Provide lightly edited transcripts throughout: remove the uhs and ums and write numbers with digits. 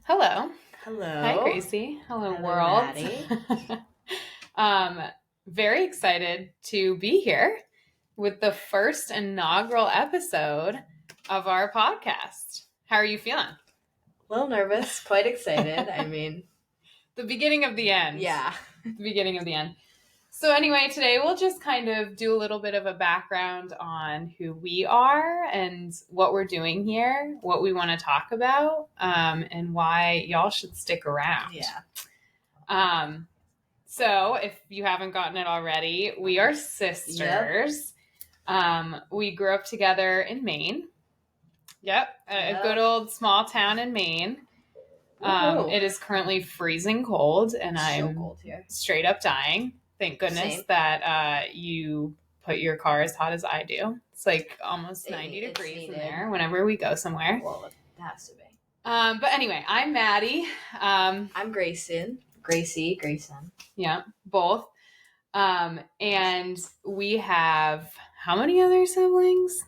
Hello. Hello. Hi, Gracie. Hello, Hello, world. Madi. Very excited to be here with the first inaugural episode of our podcast. How are you feeling? A little nervous, quite excited. I mean, The beginning of the end. yeah. The beginning of the end. So anyway, today we'll just kind of do a little bit of a background on who we are and what we're doing here, what we want to talk about, and why y'all should stick around. Yeah. So if you haven't gotten it already, we are sisters. Yep. We grew up together in Maine. Yep. A good old small town in Maine. It is currently freezing cold, and I'm cold here. Straight up dying. Thank goodness Same. that you put your car as hot as I do. It's like almost 90 degrees in there whenever we go somewhere. Well, it has to be. But anyway, I'm Madi. I'm Gracie. Grayson. Yeah, both. And we have how many other siblings?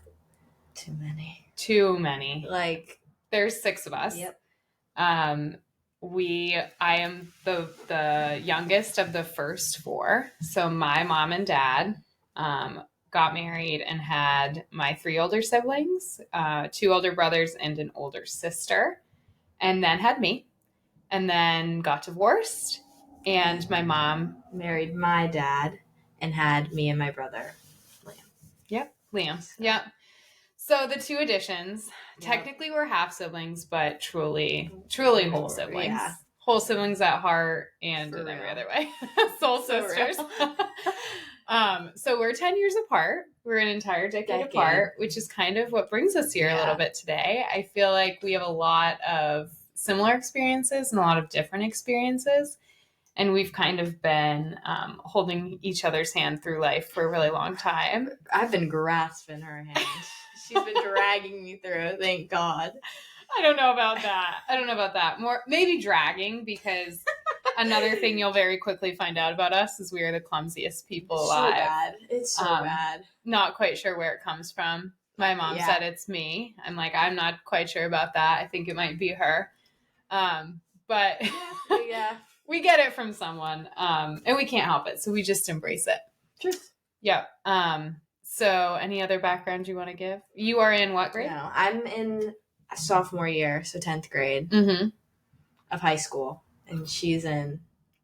Too many. Too many. Like, there's 6 of us. Yep. I am the youngest of the first 4. So my mom and dad got married and had my 3 older siblings, 2 older brothers and an older sister, and then had me, and then got divorced. And my mom married my dad and had me and my brother, Liam. Yep, Liam. Yep. So the 2 additions, technically we're half siblings, but truly whole siblings. Yeah. Whole siblings at heart and in every other way. Soul sisters. So we're 10 years apart. We're an entire decade apart, which is kind of what brings us here a little bit today. I feel like we have a lot of similar experiences and a lot of different experiences. And we've kind of been holding each other's hand through life for a really long time. I've been grasping her hand. She's been dragging me through, thank God. I don't know about that. More maybe dragging, because another thing you'll very quickly find out about us is we are the clumsiest people alive. It's so bad. Not quite sure where it comes from. My mom said it's me. I'm like, I'm not quite sure about that. I think it might be her. But yeah. We get it from someone, and we can't help it, so we just embrace it. Truth. Yep. So any other background you want to give? You are in what grade? No, I'm in sophomore year, so 10th grade of high school, and she's in...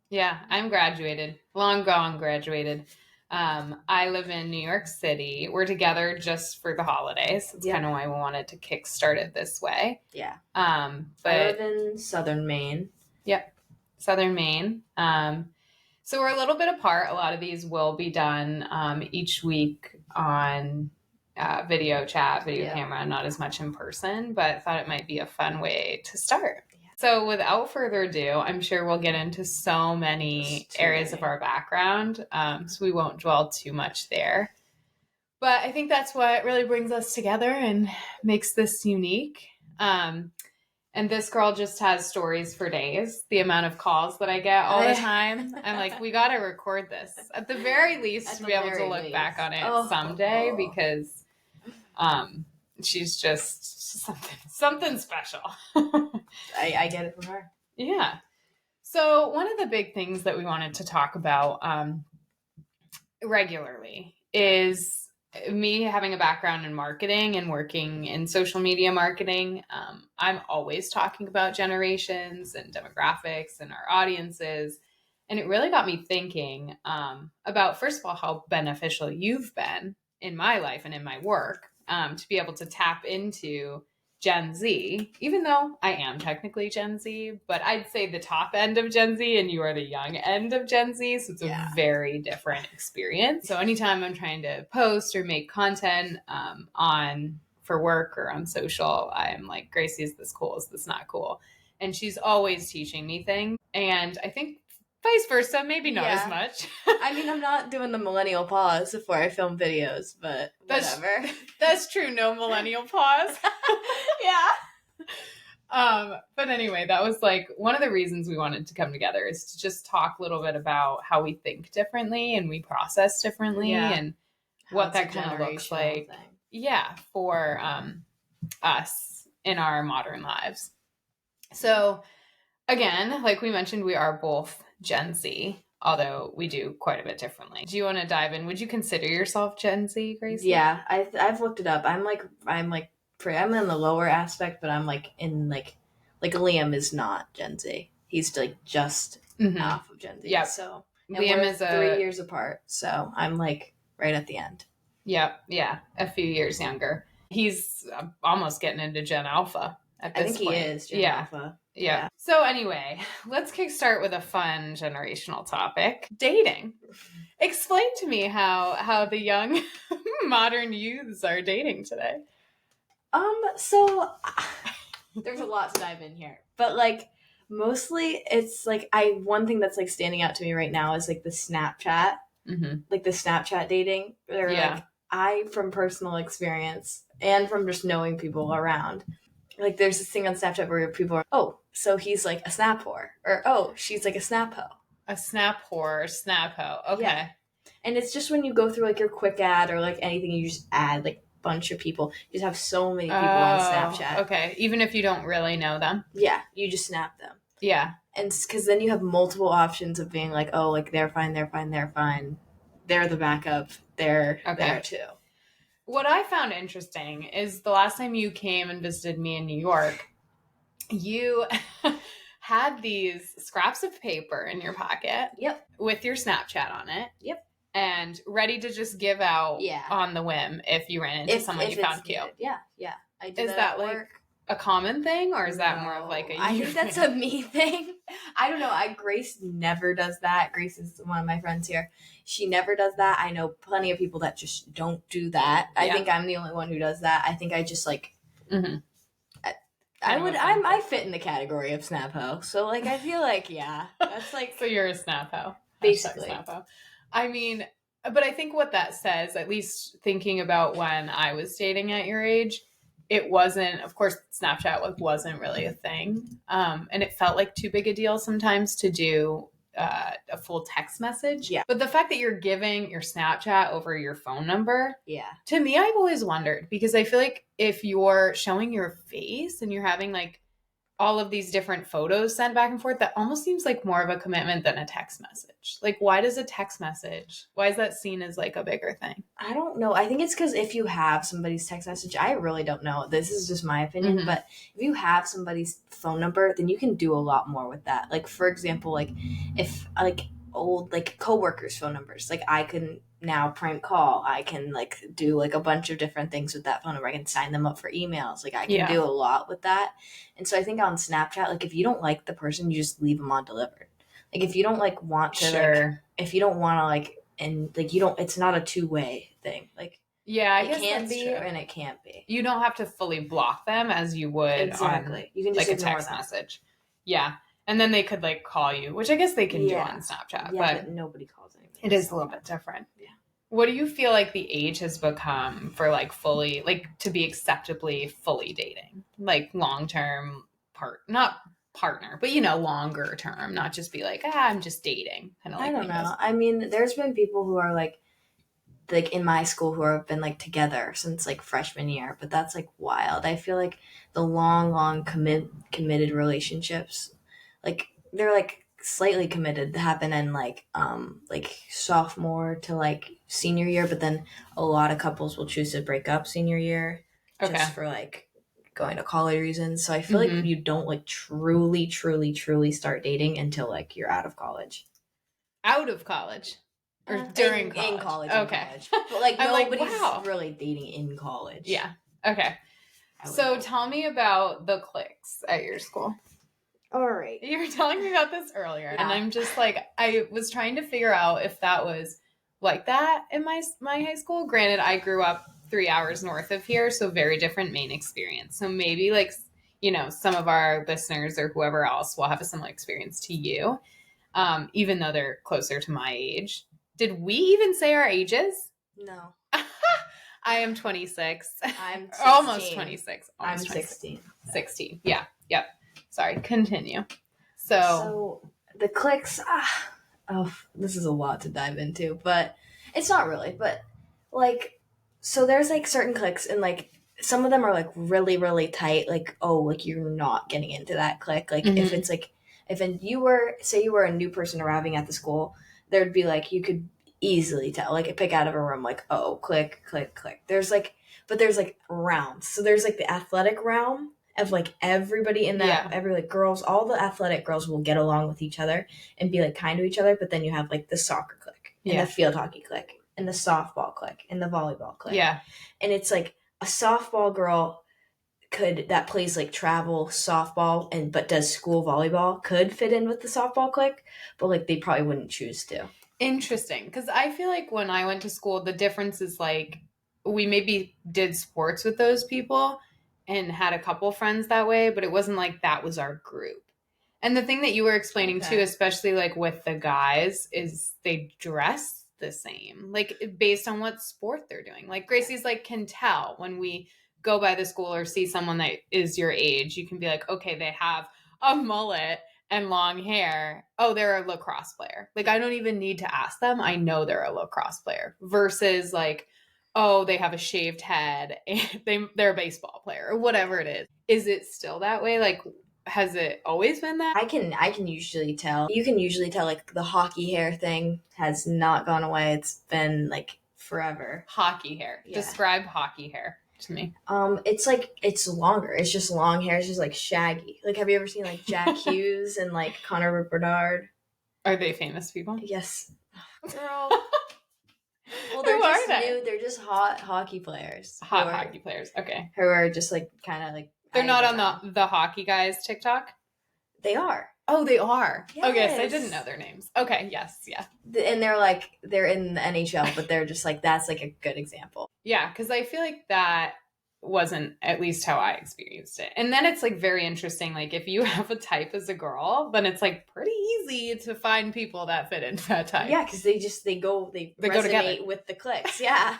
Yeah, I'm graduated. Long gone graduated. I live in New York City. We're together just for the holidays. That's kind of why we wanted to kickstart it this way. Yeah. But I live in southern Maine. Yep. Southern Maine. So we're a little bit apart. A lot of these will be done each week on video camera, not as much in person, but thought it might be a fun way to start. Yeah. So without further ado, I'm sure we'll get into so many areas of our background, so we won't dwell too much there. But I think that's what really brings us together and makes this unique. And this girl just has stories for days. The amount of calls that I get all the time. I'm like, we got to record this. At the very least, to be able to look back on it someday, because she's just something special. I get it from her. Yeah. So one of the big things that we wanted to talk about regularly is me having a background in marketing and working in social media marketing. I'm always talking about generations and demographics and our audiences. And it really got me thinking about, first of all, how beneficial you've been in my life and in my work to be able to tap into Gen Z, even though I am technically Gen Z, but I'd say the top end of Gen Z and you are the young end of Gen Z. So it's a very different experience. So anytime I'm trying to post or make content for work or on social, I'm like, Gracie, is this cool? Is this not cool? And she's always teaching me things. And I think vice versa, maybe not as much. I mean, I'm not doing the millennial pause before I film videos, but whatever. That's true. No millennial pause. Yeah. But anyway, that was like one of the reasons we wanted to come together, is to just talk a little bit about how we think differently and we process differently and what that kind of looks like. Yeah, for us in our modern lives. So again, like we mentioned, we are both Gen Z, although we do quite a bit differently. Do you want to dive in? Would you consider yourself Gen Z, Gracie? Yeah, I've looked it up. I'm in the lower aspect, but I'm like in like Liam is not Gen Z. He's like just half of Gen Z. Yep. So Liam is 3 years apart. So I'm like right at the end. Yep. Yeah. A few years younger. He's almost getting into Gen Alpha at this point. I think he is Gen Alpha. Yeah. So anyway, let's kickstart with a fun generational topic: dating. Explain to me how the young modern youths are dating today. So there's a lot to dive in here, but like mostly it's like one thing that's like standing out to me right now is like the Snapchat, like the Snapchat dating. Or like from personal experience and from just knowing people around, like there's this thing on Snapchat where people are, oh, so he's like a snap whore, or oh, she's like a snap hoe. A snap whore, snap hoe. Okay. Yeah. And it's just when you go through like your quick ad or like anything, you just add like a bunch of people. You just have so many people on Snapchat. Okay. Even if you don't really know them. Yeah. You just snap them. Yeah. And because then you have multiple options of being like, oh, like they're fine, they're fine, they're fine. They're the backup. They're there too. What I found interesting is the last time you came and visited me in New York, you had these scraps of paper in your pocket. Yep. With your Snapchat on it. Yep. And ready to just give out on the whim if you ran into someone you found cute. Yeah, yeah. I do. Is that like a common thing, or is that more of like a I think that's a me thing. I don't know. Grace never does that. Grace is one of my friends here. She never does that. I know plenty of people that just don't do that. I think I'm the only one who does that. I think I just like I fit in the category of snap hoe. So like I feel like that's like so you're a snap hoe. Basically. Snap hoe. I mean, but I think what that says, at least thinking about when I was dating at your age, it wasn't, of course, Snapchat wasn't really a thing. And it felt like too big a deal sometimes to do a full text message. Yeah. But the fact that you're giving your Snapchat over your phone number, to me, I've always wondered, because I feel like if you're showing your face and you're having like all of these different photos sent back and forth, that almost seems like more of a commitment than a text message. Like, why is that seen as like a bigger thing? I don't know. I think it's because if you have somebody's text message, I really don't know. This is just my opinion, but if you have somebody's phone number, then you can do a lot more with that. Like, for example, like if like old like coworkers' phone numbers, like I can now prank call. I can like do like a bunch of different things with that phone number. I can sign them up for emails. Like I can do a lot with that. And so I think on Snapchat, like if you don't like the person, you just leave them on delivered. Like if you don't like want to, like, if you don't want to like, and like you don't, it's not a two-way thing. Like I guess it can be true. And it can't be. You don't have to fully block them as you would on you can just like a text message. Yeah. And then they could like call you, which I guess they can do on Snapchat. Yeah, but nobody calls anybody. It is a little bit different. Yeah. What do you feel like the age has become for like fully, like to be acceptably fully dating? Like long-term not partner, but longer term, not just be like, I'm just dating. Kind of like I don't know. I mean, there's been people who are like in my school who have been like together since like freshman year, but that's like wild. I feel like the long committed relationships, like they're like slightly committed, happen in like sophomore to like senior year, but then a lot of couples will choose to break up senior year just for like going to college reasons. So I feel like you don't like truly start dating until like you're out of college. Out of college? Or during college? In college. Okay. In college. But like nobody's like, really dating in college. Yeah. Okay. So tell me about the cliques at your school. All right. You were telling me about this earlier, and I'm just like, I was trying to figure out if that was like that in my high school. Granted, I grew up 3 hours north of here, so very different Maine experience. So maybe like, some of our listeners or whoever else will have a similar experience to you, even though they're closer to my age. Did we even say our ages? No. I am 26. I'm 16. Almost 26. I'm 16. 16. Yeah. Yep. Sorry. Continue. So the cliques, this is a lot to dive into, but it's not really, but like, so there's like certain cliques and like some of them are like really, really tight. Like, oh, like you're not getting into that clique. Like if it's like if say you were a new person arriving at the school, there'd be like, you could easily tell, like pick out of a room, like, oh, click, click, click. There's like rounds. So there's like the athletic realm of like everybody in that, every like girls, all the athletic girls will get along with each other and be like kind to each other. But then you have like the soccer clique and the field hockey clique and the softball clique and the volleyball clique. Yeah. And it's like a softball girl that plays like travel softball but does school volleyball could fit in with the softball clique, but like they probably wouldn't choose to. Interesting. Because I feel like when I went to school, the difference is like we maybe did sports with those people and had a couple friends that way, but it wasn't like that was our group. And the thing that you were explaining too, especially like with the guys, is they dress the same, like based on what sport they're doing. Like Gracie's like can tell when we go by the school or see someone that is your age, you can be like, okay, they have a mullet and long hair. Oh, they're a lacrosse player. Like I don't even need to ask them. I know they're a lacrosse player versus like, oh, they have a shaved head and they're a baseball player or whatever it is. Is it still that way? Like, has it always been that? I can usually tell. You can usually tell like the hockey hair thing has not gone away. It's been like forever. Hockey hair. Yeah. Describe hockey hair to me. It's like it's longer. It's just long hair. It's just like shaggy. Like have you ever seen like Jack Hughes and like Connor Bedard? Are they famous people? Yes. Girl. Well, they're just new. They're just hot hockey players. Hot hockey players. Okay. Who are just like kind of like. They're not on the hockey guys TikTok? They are. Oh, they are. Yes. Okay, so I didn't know their names. Okay, yes, yeah. And they're in the NHL, but they're just like, that's like a good example. Yeah, because I feel like that wasn't at least how I experienced it. And then it's like very interesting. Like if you have a type as a girl, then it's like pretty easy to find people that fit into that type. Yeah, because they go together with the cliques. Yeah.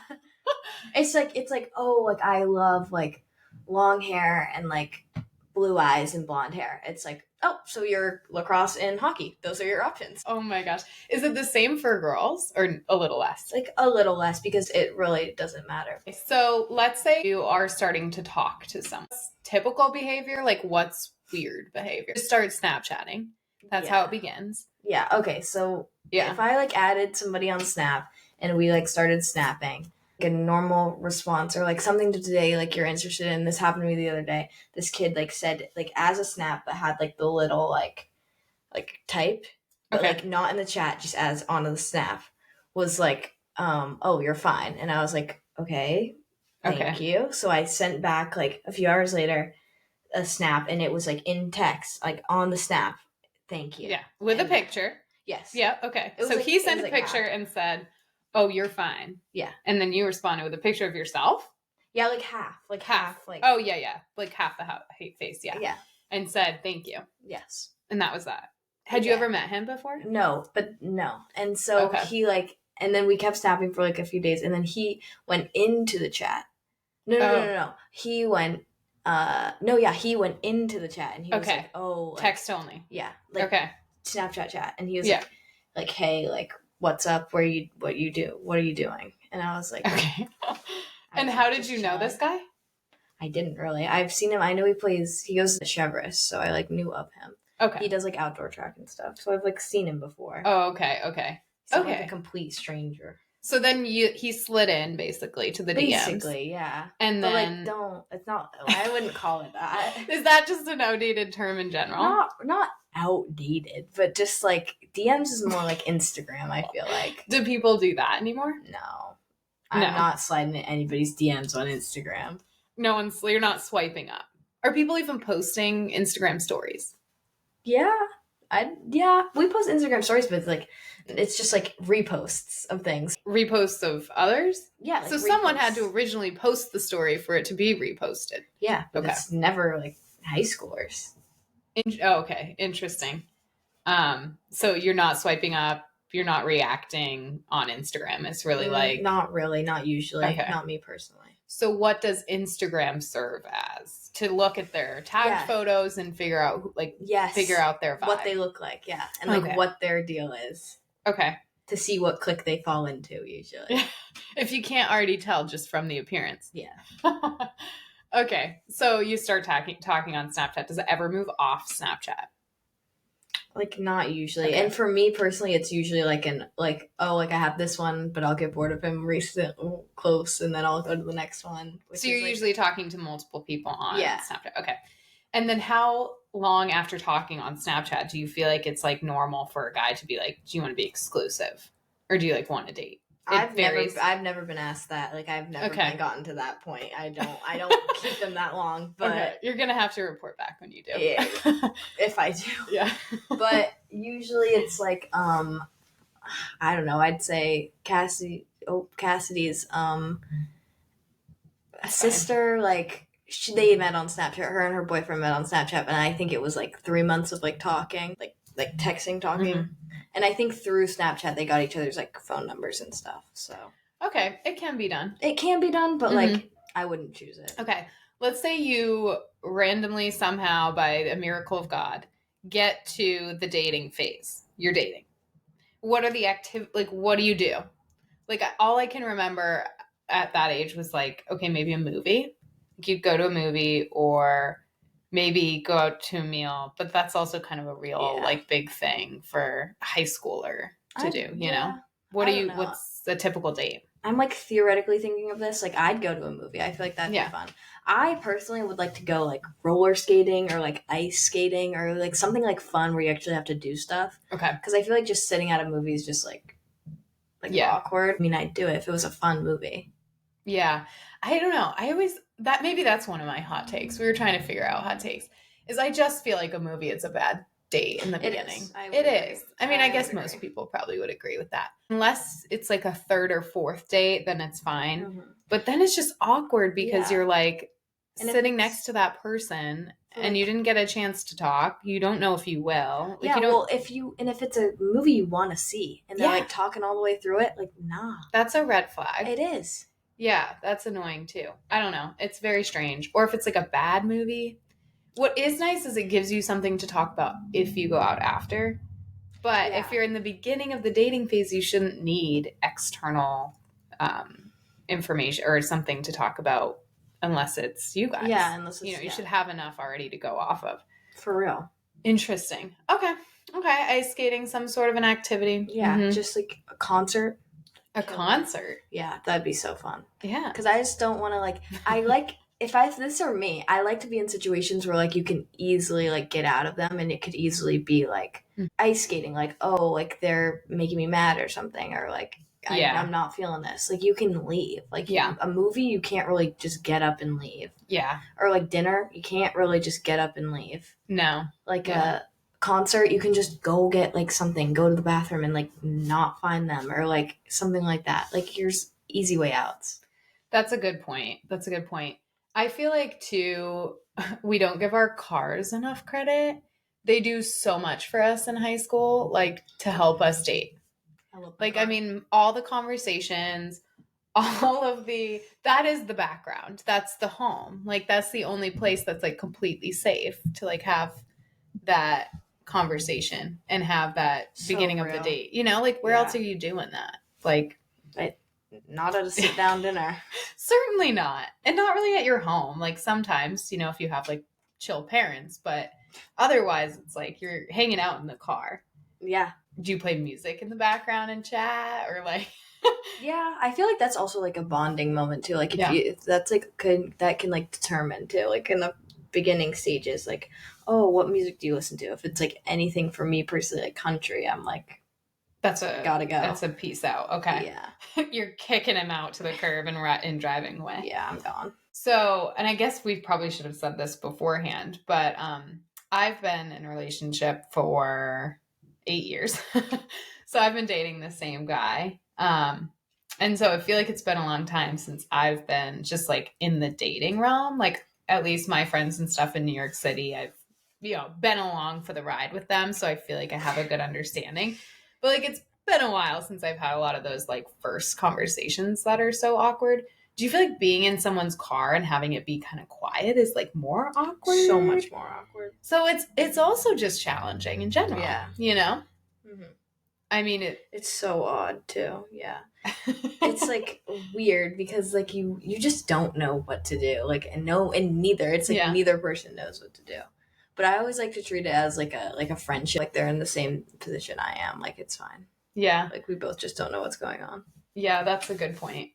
it's like, oh, like I love like long hair and like blue eyes and blonde hair. It's like, oh, so you're lacrosse and hockey. Those are your options. Oh my gosh. Is it the same for girls or a little less? Like a little less because it really doesn't matter. So let's say you are starting to talk to someone. Typical behavior, like what's weird behavior? Just start Snapchatting. That's how it begins. Yeah. Okay. So if I like added somebody on Snap and we like started snapping, a normal response or like something to today like you're interested in, this happened to me the other day. This kid like said like as a snap but had like the little like type but like not in the chat, just as onto the snap, was like oh, you're fine. And I was like, okay, thank you. So I sent back like a few hours later a snap and it was like in text, like on the snap, thank you. Yeah, with a picture. Yes. Yeah. Okay. So he sent a picture and said, oh, you're fine. Yeah. And then you responded with a picture of yourself? Yeah, like half. Like oh, yeah. Like half the hate face, yeah. Yeah. And said, thank you. Yes. And that was that. Had you ever met him before? No, but no. And so he like, and then we kept snapping for like a few days and then he went into the chat. No. He went, he went into the chat and he was like, oh. Like, text only. Yeah. Like, Snapchat chat. And he was like, hey, like, what's up? What are you doing? And I was like, okay. And how did you know this guy? I didn't really. I've seen him. I know he goes to Chevrolet, so I like knew of him. Okay. He does like outdoor track and stuff. So I've like seen him before. Oh, okay. He's not like a complete stranger. So then he slid in basically to the DMs. Basically, yeah. And then it's not, I wouldn't call it that. Is that just an outdated term in general? Not outdated, but just like DMs is more like Instagram, I feel like. Do people do that anymore? No. I'm not sliding in anybody's DMs on Instagram. You're not swiping up. Are people even posting Instagram stories? Yeah. We post Instagram stories, but it's just like reposts of things. Reposts of others? Yeah. Like so someone had to originally post the story for it to be reposted. Yeah. But it's never like high schoolers. Okay. Interesting. So you're not swiping up, you're not reacting on Instagram. It's really like... Not really, not usually. Okay. Not me personally. So what does Instagram serve as? To look at their tagged photos and figure out figure out their vibe. What they look like, yeah. And like what their deal is. Okay. To see what clique they fall into usually. If you can't already tell just from the appearance. Yeah. Okay. So you start talking on Snapchat. Does it ever move off Snapchat? Like, not usually. Okay. And for me personally, it's usually like I have this one, but I'll get bored of him close, and then I'll go to the next one. So you're usually talking to multiple people on Snapchat. Okay. And then how long after talking on Snapchat do you feel like it's like normal for a guy to be like, do you want to be exclusive? Or do you like want to date? I've never been asked that. Like, I've never been gotten to that point. I don't keep them that long, but okay. You're gonna have to report back when you do. Yeah, if I do. Yeah. But usually it's like I don't know, I'd say Cassidy's sister, like they met on Snapchat. Her and her boyfriend met on Snapchat, and I think it was like 3 months of like talking, like texting, talking. Mm-hmm. And I think through Snapchat they got each other's like phone numbers and stuff. So okay, it can be done. It can be done, but like I wouldn't choose it. Okay, let's say you randomly somehow by a miracle of God get to the dating phase. You're dating. What are the what do you do? Like all I can remember at that age was like, okay, maybe a movie. Like you'd go to a movie or maybe go out to a meal, but that's also kind of a real like big thing for a high schooler to do, you know? What's a typical date? I'm like theoretically thinking of this. Like I'd go to a movie. I feel like that'd be fun. I personally would like to go like roller skating or like ice skating or like something like fun where you actually have to do stuff. Okay. Because I feel like just sitting at a movie is just like awkward. I mean, I'd do it if it was a fun movie. Yeah. I don't know. Maybe that's one of my hot takes. We were trying to figure out hot takes. Is I just feel like a movie, it's a bad date in the beginning. It is. I mean, I guess most people probably would agree with that. Unless it's like a third or fourth date, then it's fine. Mm-hmm. But then it's just awkward because you're like sitting next to that person and you didn't get a chance to talk. You don't know if you will. Like, if it's a movie you want to see and they're like talking all the way through it, like, nah. That's a red flag. It is. Yeah, that's annoying too. I don't know. It's very strange. Or if it's like a bad movie. What is nice is it gives you something to talk about if you go out after. But if you're in the beginning of the dating phase, you shouldn't need external information or something to talk about unless it's you guys. Yeah, unless it's, you should have enough already to go off of. For real. Interesting. Okay. Ice skating, some sort of an activity. Yeah, just like a concert. A concert? Yeah, that'd be so fun. Yeah. Because I just don't want to if this were me, I like to be in situations where like you can easily like get out of them and it could easily be like ice skating, like, oh, like they're making me mad or something, or like I'm not feeling this. Like you can leave. Like a movie, you can't really just get up and leave. Yeah. Or like dinner, you can't really just get up and leave. No. Like a concert, you can just go get like something, go to the bathroom and like not find them or like something like that. Like here's easy way outs. That's a good point. I feel like too, we don't give our cars enough credit. They do so much for us in high school, like to help us date. I mean, all the conversations, that is the background. That's the home. Like that's the only place that's like completely safe to like have that conversation and have that beginning of the date. You know, like where else are you doing that? Like, not at a sit down dinner. Certainly not. And not really at your home. Like sometimes, if you have like chill parents, but otherwise it's like you're hanging out in the car. Yeah. Do you play music in the background and chat or like Yeah, I feel like that's also like a bonding moment too. Like if that's like that can like determine too, like in the beginning stages, like, oh, what music do you listen to? If it's like anything for me personally, like country, I'm like, gotta go. That's a peace out. Okay. Yeah. You're kicking him out to the curb and driving away. Yeah, I'm gone. So, and I guess we probably should have said this beforehand, but I've been in a relationship for 8 years. So I've been dating the same guy. And so I feel like it's been a long time since I've been just like in the dating realm. Like at least my friends and stuff in New York City, I've, been along for the ride with them. So I feel like I have a good understanding. But like it's been a while since I've had a lot of those like first conversations that are so awkward. Do you feel like being in someone's car and having it be kind of quiet is like more awkward? So much more awkward. So it's also just challenging in general. Yeah. Mm-hmm. I mean, it's so odd too. Yeah. It's like weird because like you just don't know what to do. Like and neither. It's like neither person knows what to do. But I always like to treat it as like a friendship. Like they're in the same position I am. Like it's fine. Yeah. Like we both just don't know what's going on. Yeah, that's a good point.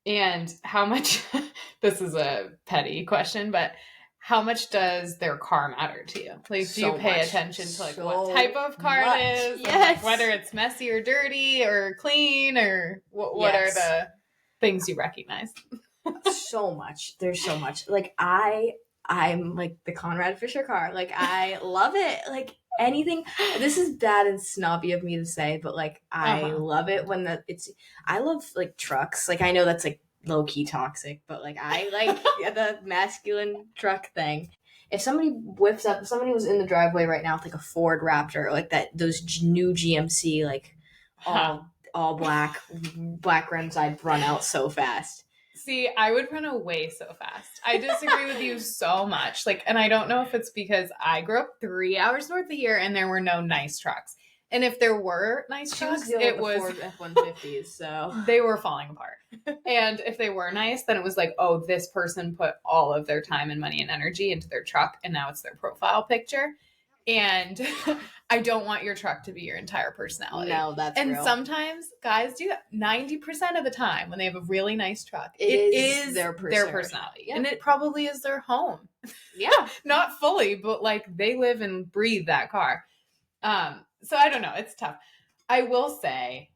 And how much, this is a petty question, but how much does their car matter to you? Like, do you pay attention to like what type of car it is? Yes. And, like, whether it's messy or dirty or clean, or what are the things you recognize? So much. There's so much. Like I'm like the Conrad Fisher car. Like I love it. Like anything. This is bad and snobby of me to say, but like I love it when I love like trucks. Like I know that's like low key toxic, but like I like the masculine truck thing. If somebody whips up, if somebody was in the driveway right now with like a Ford Raptor, like those new GMC, like all black rims, I'd run out so fast. See, I would run away so fast. I disagree with you so much. Like, and I don't know if it's because I grew up 3 hours north of here and there were no nice trucks. And if there were nice trucks, it was Ford F-150s, so they were falling apart. And if they were nice, then it was like, oh, this person put all of their time and money and energy into their truck, and now it's their profile picture. And I don't want your truck to be your entire personality. No, that's and real. Sometimes guys do that. 90% of the time when they have a really nice truck, it is their personality. Yep. And it probably is their home. Yeah. Not fully, but like they live and breathe that car. So I don't know. It's tough. I will say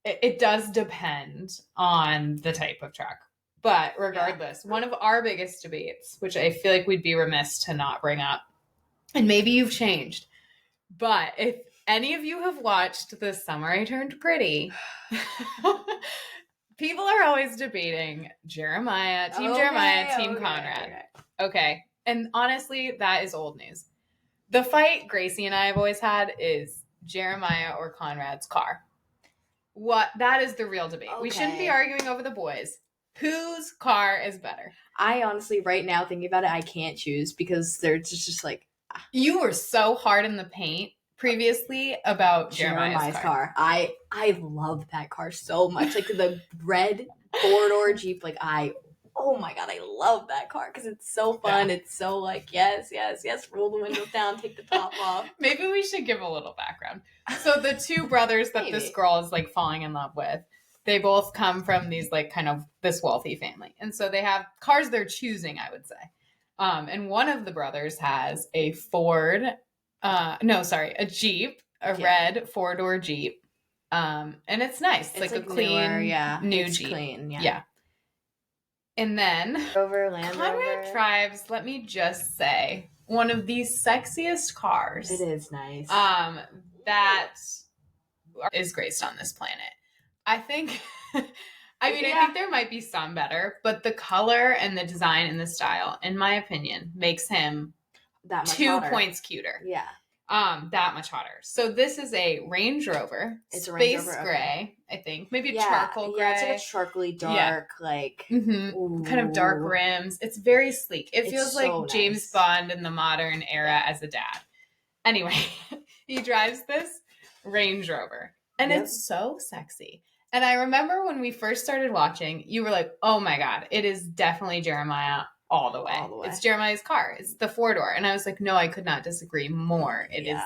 it does depend on the type of truck. But regardless, one of our biggest debates, which I feel like we'd be remiss to not bring up, and maybe you've changed, but if any of you have watched The Summer I Turned Pretty, people are always debating Jeremiah, Team Jeremiah, Team Conrad. Okay. And honestly, that is old news. The fight Gracie and I have always had is Jeremiah or Conrad's car. That is the real debate. Okay. We shouldn't be arguing over the boys. Whose car is better? I honestly, right now, thinking about it, I can't choose because they're just like... You were so hard in the paint previously about Jeremiah's car. I love that car so much. Like the red 4-door Jeep, like oh my God, I love that car because it's so fun. Yeah. It's so like, yes, roll the windows down, take the top off. Maybe we should give a little background. So the two brothers that this girl is like falling in love with, they both come from these like kind of this wealthy family. And so they have cars they're choosing, I would say. And one of the brothers has a a Jeep, red 4-door Jeep. And it's nice. It's like a clean, new Jeep. Clean, yeah. And then Land Conrad Rover drives, let me just say, one of the sexiest cars. It is nice. That is graced on this planet. I think, I think there might be some better, but the color and the design and the style, in my opinion, makes him that much 2 hotter. Points cuter. Yeah. That much hotter. So this is a Range Rover. It's space a Range Rover, gray, I think. Maybe a charcoal gray. Yeah, it's like a charcoaly dark, like... kind of dark rims. It's very sleek. It feels like so James Bond in the modern era as a dad. Anyway, he drives this Range Rover. And it's so sexy. And I remember when we first started watching, you were like, oh my God, it is definitely Jeremiah all the way. It's Jeremiah's car. It's the 4-door. And I was like, no, I could not disagree more. It is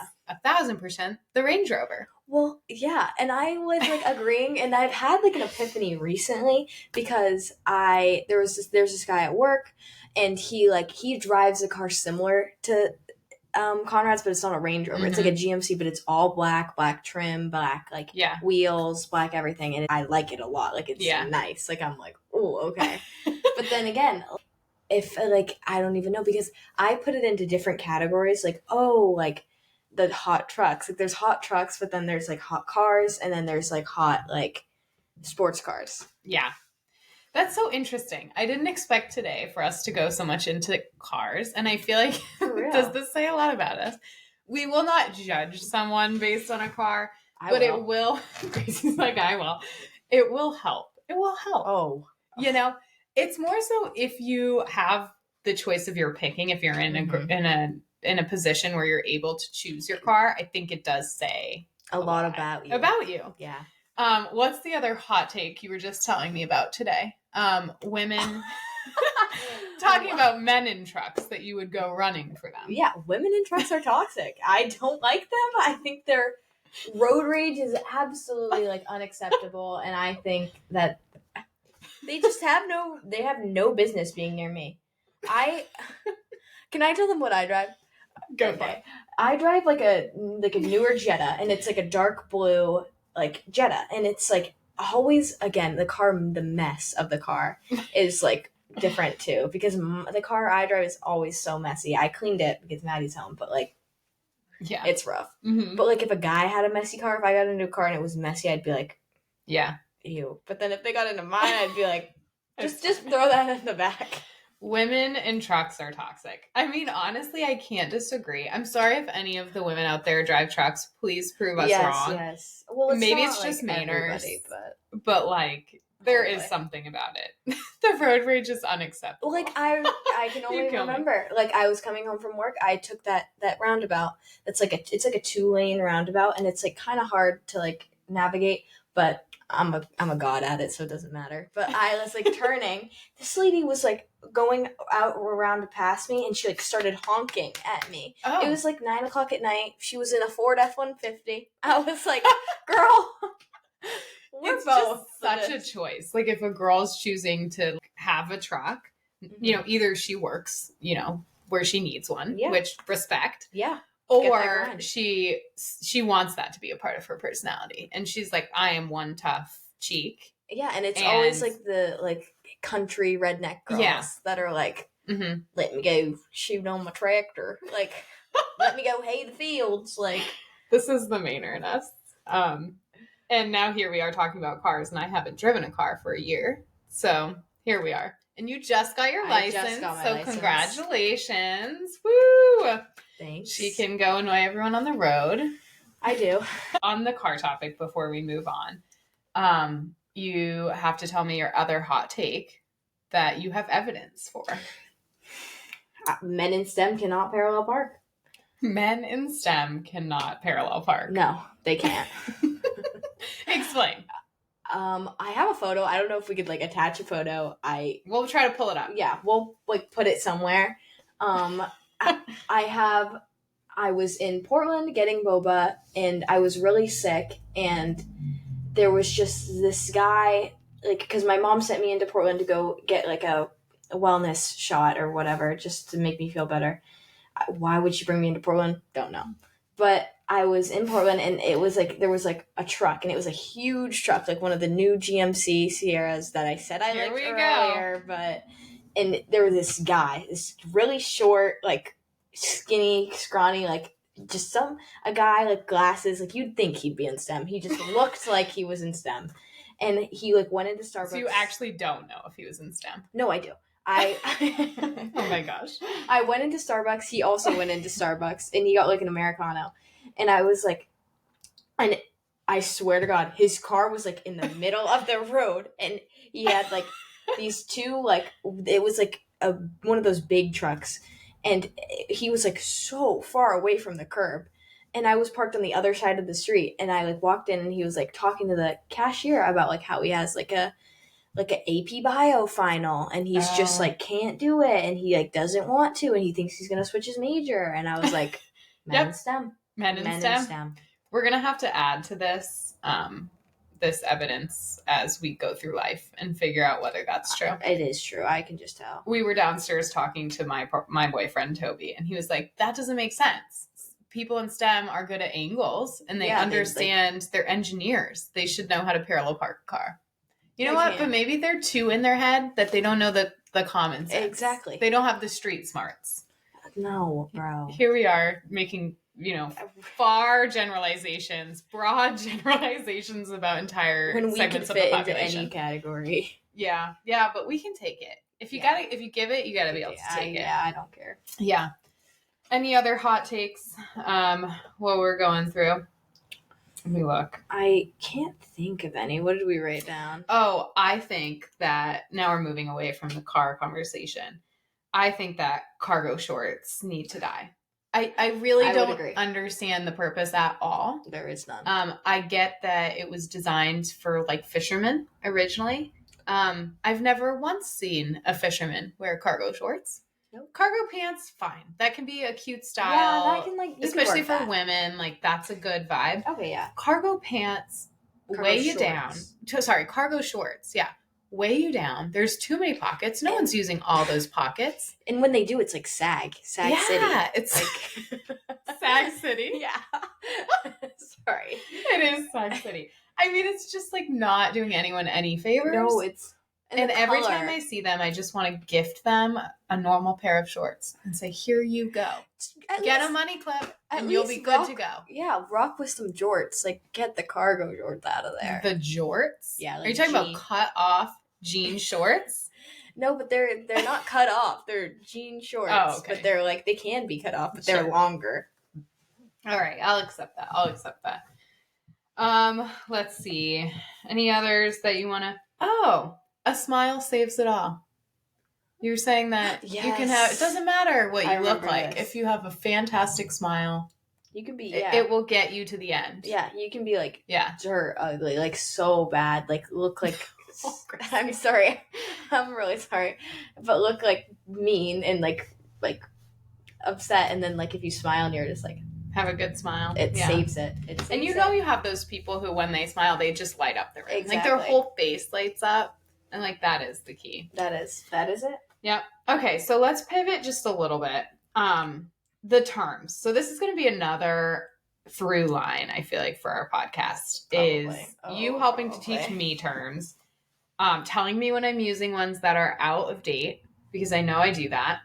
1,000% the Range Rover. Well, yeah. And I was like agreeing, and I've had like an epiphany recently because there's this guy at work, and he drives a car similar to Conrad's, but it's not a Range Rover. It's like a GMC, but it's all black trim, black wheels, black everything, and I like it a lot. Like it's nice. Like I'm like, oh, okay. But then again, if like I don't even know, because I put it into different categories. Like like the hot trucks. Like there's hot trucks, but then there's like hot cars, and then there's like hot like sports cars. Yeah. That's so interesting. I didn't expect today for us to go so much into cars. And I feel like, does this say a lot about us? We will not judge someone based on a car, it will. Gracie's like, I will. It will help. It will help. Oh. You know, it's more so if you have the choice of your picking, if you're in a position where you're able to choose your car, I think it does say a lot about you. About you. Yeah. What's the other hot take you were just telling me about today? Women. Talking about men in trucks that you would go running for them. Yeah, women in trucks are toxic. I don't like them. I think their road rage is absolutely like unacceptable, and I think that they just have no business being near me. Can I tell them what I drive? Go for it. I drive like a newer Jetta, and it's like a dark blue like Jetta, and it's like always again the mess of the car is like different too, because the car I drive is always so messy. I cleaned it because Maddie's home, but like yeah, it's rough. Mm-hmm. But like if a guy had a messy car, if I got a new car and it was messy, I'd be like, yeah, ew. But then if they got into mine, I'd be like, just throw that in the back. Women in trucks are toxic. I mean, honestly, I can't disagree. I'm sorry if any of the women out there drive trucks. Please prove us wrong. Yes. Well, maybe it's just like manners, but like there is something about it. The road rage is unacceptable. Like I can only remember, like I was coming home from work. I took that roundabout. It's like a 2-lane roundabout, and it's like kind of hard to like navigate, but I'm a god at it, so it doesn't matter. But I was like turning. This lady was like going out around to pass me, and she like started honking at me. Oh. It was like 9:00 at night. She was in a Ford F-150. I was like, girl. It's just such a choice. Like if a girl's choosing to have a truck, you know, either she works, you know, where she needs one, which respect. Yeah. Or she wants that to be a part of her personality. And she's like, I am one tough cheek. Yeah, and it's always like the like country redneck girls that are like, let me go shoot on my tractor. Like, let me go hay the fields. Like, this is the Mainer in us. And now here we are talking about cars, and I haven't driven a car for a year. So here we are. And you just got your license. So congratulations. Woo! Thanks. She can go annoy everyone on the road. I do. On the car topic, before we move on, you have to tell me your other hot take that you have evidence for. Men in STEM cannot parallel park. Men in STEM cannot parallel park. No, they can't. Explain. I have a photo. I don't know if we could like attach a photo. We'll try to pull it up. Yeah, we'll like put it somewhere. I was in Portland getting boba, and I was really sick, and there was just this guy, like, because my mom sent me into Portland to go get like a wellness shot or whatever, just to make me feel better. Why would she bring me into Portland? Don't know. But I was in Portland, and it was like there was like a truck, and it was a huge truck, like one of the new GMC Sierras that I said I liked earlier. But and there was this guy, this really short, like skinny, scrawny, like just a guy like glasses, like you'd think he'd be in STEM. He just looked like he was in STEM, and he like went into Starbucks. So you actually don't know if he was in STEM? No, I do. Oh my gosh. I went into Starbucks. He also went into Starbucks, and he got like an Americano. And I was like, and I swear to God, his car was like in the middle of the road, and he had like these two, like, it was like one of those big trucks, and he was like so far away from the curb. And I was parked on the other side of the street, and I like walked in, and he was like talking to the cashier about like how he has like an AP Bio final, and he's just like can't do it, and he like doesn't want to, and he thinks he's gonna switch his major. And I was like, men in STEM. Men in STEM. We're gonna have to add to this this evidence as we go through life and figure out whether that's true. It is true. I can just tell. We were downstairs talking to my boyfriend Toby, and he was like, that doesn't make sense. People in STEM are good at angles, and they understand they're engineers. They should know how to parallel park a car. You know what? But maybe they're too in their head that they don't know the common sense. Exactly. They don't have the street smarts. No, bro. Here we are making, you know, broad generalizations about entire when we segments can fit of the population. Into any category. Yeah, but we can take it. If you give it, you gotta be able to take it. Yeah, I don't care. Yeah. Any other hot takes while we're going through? Let me look. I can't think of any. What did we write down? Oh, I think that now we're moving away from the car conversation. I think that cargo shorts need to die. I really don't understand the purpose at all. There is none. I get that it was designed for like fishermen originally. I've never once seen a fisherman wear cargo shorts. Nope. Cargo pants, fine. That can be a cute style. Yeah, that can especially for that. women. Like that's a good vibe. Okay, yeah. Cargo pants weigh you down. Cargo shorts. Yeah, weigh you down. There's too many pockets. No one's using all those pockets. And when they do, it's like Sag City. Yeah, it's like Sag City. Yeah. Sorry, it is Sag City. I mean, it's just like not doing anyone any favors. No, it's. And every time I see them, I just want to gift them a normal pair of shorts and say, here you go. Get a money clip and you'll be good to go. Yeah, rock with some jorts. Like, get the cargo jorts out of there. The jorts? Yeah. Like Are you talking about cut off jean shorts? No, but they're not cut off. They're jean shorts. Oh, okay. But they're like, they can be cut off, but they're longer. All right, I'll accept that. Let's see. Any others that you want to... Oh, a smile saves it all. You were saying that you can have... It doesn't matter what you look like. If you have a fantastic smile, you can be... It will get you to the end. Yeah, you can be like... Yeah. Dirt ugly. Like, so bad. Like, look like... I'm sorry. I'm really sorry. But look like mean and like upset. And then like if you smile and you're just like... Have a good smile. It saves it. And you know you have those people who, when they smile, they just light up the room. Exactly. Like their whole face lights up. And like that is the key. That is it. Yep. Okay, so let's pivot just a little bit. The terms. So this is going to be another through line, I feel like, for our podcast. Is you helping to teach me terms. Telling me when I'm using ones that are out of date, because I know I do that.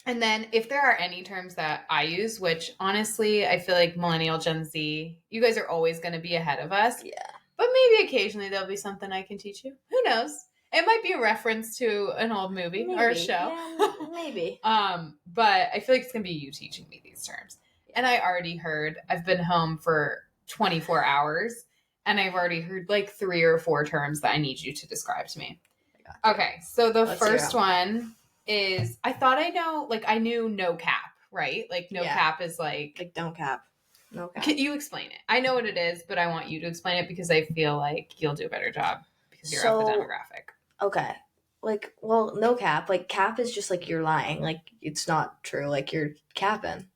And then if there are any terms that I use, which honestly, I feel like millennial Gen Z, you guys are always going to be ahead of us. Yeah. But maybe occasionally there'll be something I can teach you. Who knows? It might be a reference to an old movie or a show. Yeah, maybe. But I feel like it's going to be you teaching me these terms. Yeah. And I already heard, I've been home for 24 hours. And I've already heard like 3 or 4 terms that I need you to describe to me. Okay, so Let's first one is, I thought I knew no cap, right? Like no cap is like don't cap. No cap. Can you explain it? I know what it is, but I want you to explain it because I feel like you'll do a better job because you're of the demographic. Okay. Like, well, no cap. Like cap is just like you're lying. Like it's not true. Like you're capping.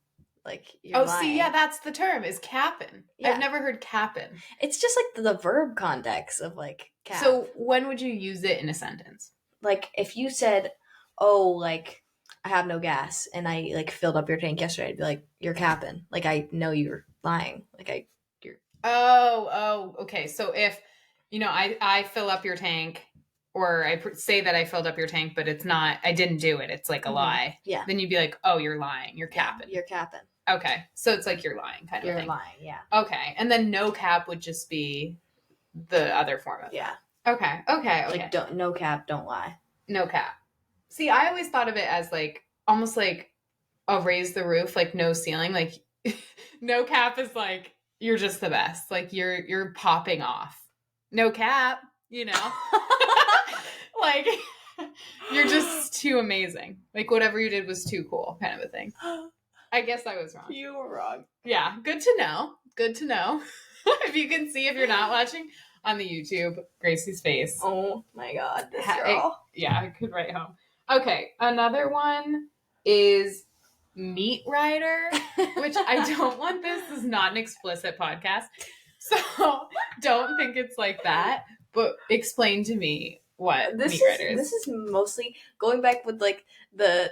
Like you're lying. See, yeah, that's the term, is capping. Yeah. I've never heard capping. It's just like the verb context of like cap. So when would you use it in a sentence? Like if you said, oh, like I have no gas and I like filled up your tank yesterday, I'd be like, you're capping. Like I know you're lying. Like you're. Oh, okay. So if, I fill up your tank, or I say that I filled up your tank, but it's not, I didn't do it. It's like a lie. Yeah. Then you'd be like, oh, you're lying. You're capping. You're capping. Okay. So it's like you're lying kind of thing. You're lying, yeah. Okay. And then no cap would just be the other form of that. Okay. Like no cap, don't lie. No cap. See, I always thought of it as like, almost like a raise the roof, like no ceiling. Like no cap is like, you're just the best. Like you're popping off. No cap, like you're just too amazing. Like whatever you did was too cool, kind of a thing. I guess I was wrong. You were wrong. Yeah, good to know. If you can see, if you're not watching on the YouTube, Gracie's face. Oh my God, this girl. I could write home. Okay, another one is meat rider, which I don't want. This is not an explicit podcast, so don't think it's like that. But explain to me what meat rider is. This is mostly going back with like the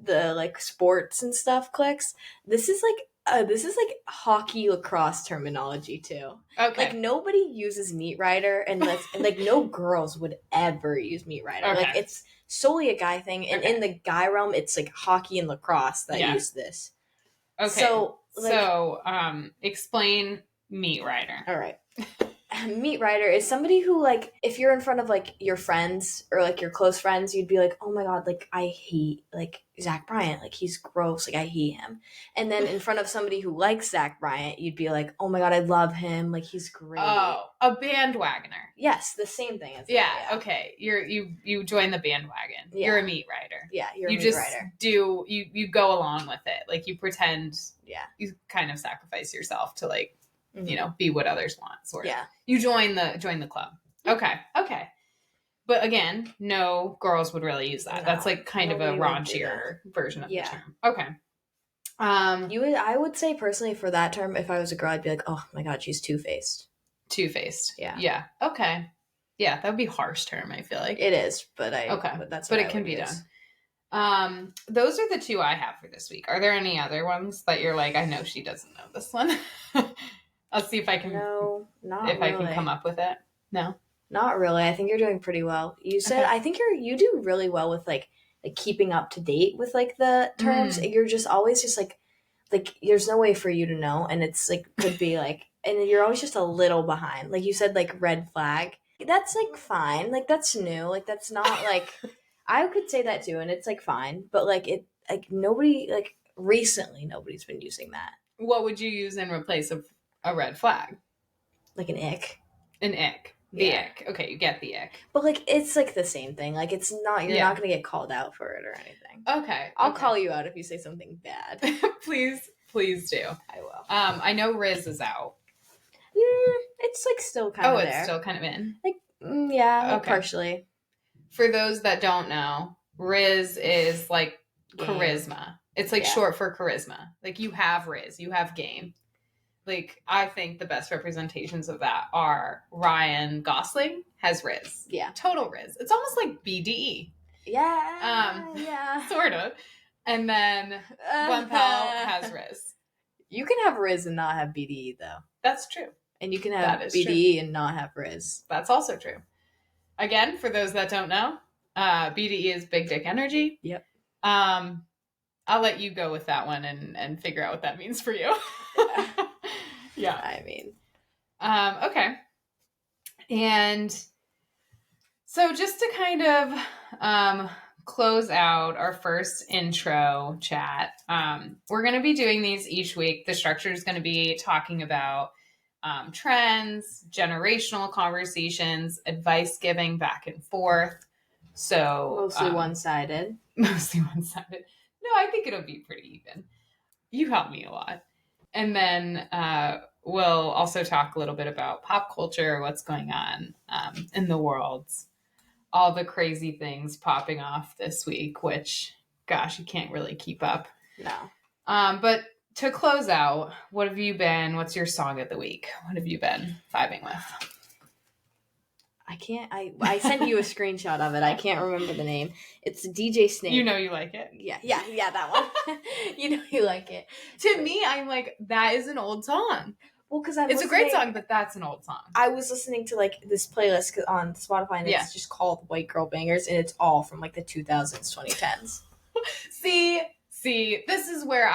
like sports and stuff clicks. This is like hockey lacrosse terminology too. Okay. Like nobody uses meat rider and like no girls would ever use meat rider. Okay. Like it's solely a guy thing, and in the guy realm it's like hockey and lacrosse that use this. Okay. So explain meat rider. All right. Meat rider is somebody who, like, if you're in front of like your friends or like your close friends, you'd be like, oh my God, like I hate like Zach Bryant, like he's gross, like I hate him. And then in front of somebody who likes Zach Bryant, you'd be like, oh my God, I love him, like he's great. Oh, a bandwagoner. Yes, the same thing as okay. You join the bandwagon. Yeah. You're a meat rider. Yeah, you're a meat rider. You go along with it. Like you pretend. Yeah. You kind of sacrifice yourself to like, be what others want, sort of. Yeah. You join the club. Okay. But again, no girls would really use that. No, That's like kind of a nobody would do raunchier version of the Yeah. term. Okay. I would say personally for that term, if I was a girl, I'd be like, oh my god, she's two-faced. Two-faced. Yeah. Yeah. Okay. Yeah, that would be a harsh term, I feel like. It is, but that's what it can be done. Those are the two I have for this week. Are there any other ones that you're like, I know she doesn't know this one? I'll see if I can I can come up with it. No. Not really. I think you're doing pretty well. You said I think you do really well with like keeping up to date with like the terms. You're just always just like there's no way for you to know, and it's like could be like, and you're always just a little behind. Like you said, like red flag. That's like fine. Like that's new. Like that's not like I could say that too, and it's like fine. But like it like nobody like recently nobody's been using that. What would you use in replace of a red flag? Like an ick. An ick. The ick. Okay, you get the ick. But like it's like the same thing. Like it's not you're not gonna get called out for it or anything. Okay. I'll call you out if you say something bad. Please do. I will. I know Riz is out. It's like still kind of there. Oh, it's still kind of in. Like yeah, partially. For those that don't know, Riz is like charisma. It's like short for charisma. Like you have Riz, you have game. Like, I think the best representations of that are Ryan Gosling has Riz. Yeah. Total Riz. It's almost like BDE. Yeah. Yeah. Sort of. And then Glenn Powell has Riz. You can have Riz and not have BDE, though. That's true. And you can have BDE and not have Riz. That's also true. Again, for those that don't know, BDE is big dick energy. Yep. I'll let you go with that one and figure out what that means for you. Yeah. I mean. Okay. And so just to kind of close out our first intro chat, we're going to be doing these each week. The structure is going to be talking about trends, generational conversations, advice giving back and forth. So mostly one-sided. Mostly one-sided. No, I think it'll be pretty even. You help me a lot. And then we'll also talk a little bit about pop culture, what's going on in the world, all the crazy things popping off this week, which, gosh, you can't really keep up. No. But to close out, what have you been? What's your song of the week? What have you been vibing with? I sent you a screenshot of it. I can't remember the name. It's DJ Snake. You know you like it. Yeah, that one. You know you like it. To me, I'm like, that is an old song. Well, because it's a great song, but that's an old song. I was listening to like this playlist on Spotify, and it's just called White Girl Bangers, and it's all from like the 2000s, 2010s. See, this is where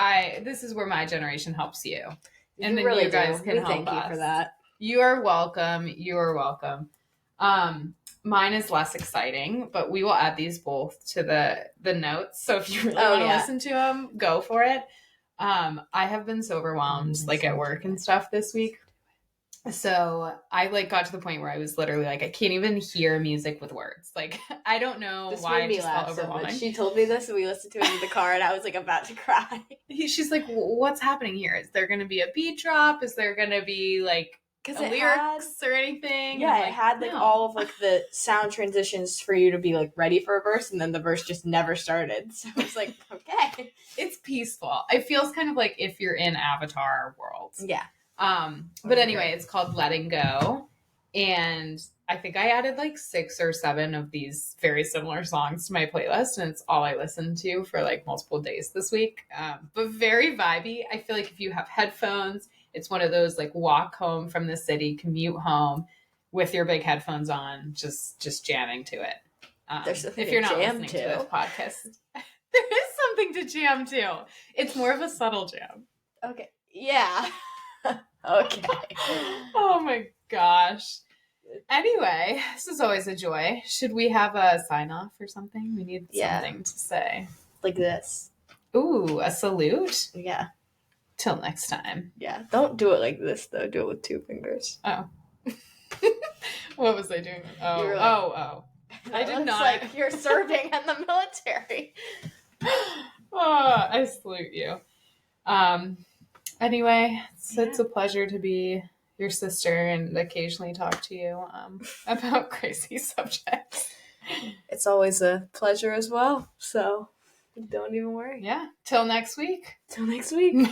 my generation helps you, and then really you guys can help us. Thank you for that. You are welcome. You are welcome. Mine is less exciting, but we will add these both to the notes. So if you really want to listen to them, go for it. I have been so overwhelmed, like at work and stuff this week. So I like got to the point where I was literally like, I can't even hear music with words. Like, I don't know why I just felt overwhelming. So she told me this and we listened to it in the car and I was like about to cry. She's like, what's happening here? Is there going to be a beat drop? Is there going to be like lyrics or anything? Yeah, it had like all of like the sound transitions for you to be like ready for a verse, and then the verse just never started. So it's like, okay. It's peaceful. It feels kind of like if you're in Avatar world. Yeah. But anyway, it's called Letting Go. And I think I added like 6 or 7 of these very similar songs to my playlist. And it's all I listened to for like multiple days this week. But very vibey. I feel like if you have headphones, it's one of those like walk home from the city, commute home with your big headphones on, just jamming to it. If you're not listening to this podcast, there is something to jam to. It's more of a subtle jam. Okay. Yeah. Okay. Oh my gosh. Anyway, this is always a joy. Should we have a sign off or something? We need something to say. Like this. Ooh, a salute? Yeah. Till next time. Yeah. Don't do it like this though. Do it with 2 fingers. Oh. What was I doing? Oh. I did not. Like you're serving in the military. Oh, I salute you. Anyway, it's a pleasure to be your sister and occasionally talk to you about crazy subjects. It's always a pleasure as well. So don't even worry. Yeah. Till next week. Till next week.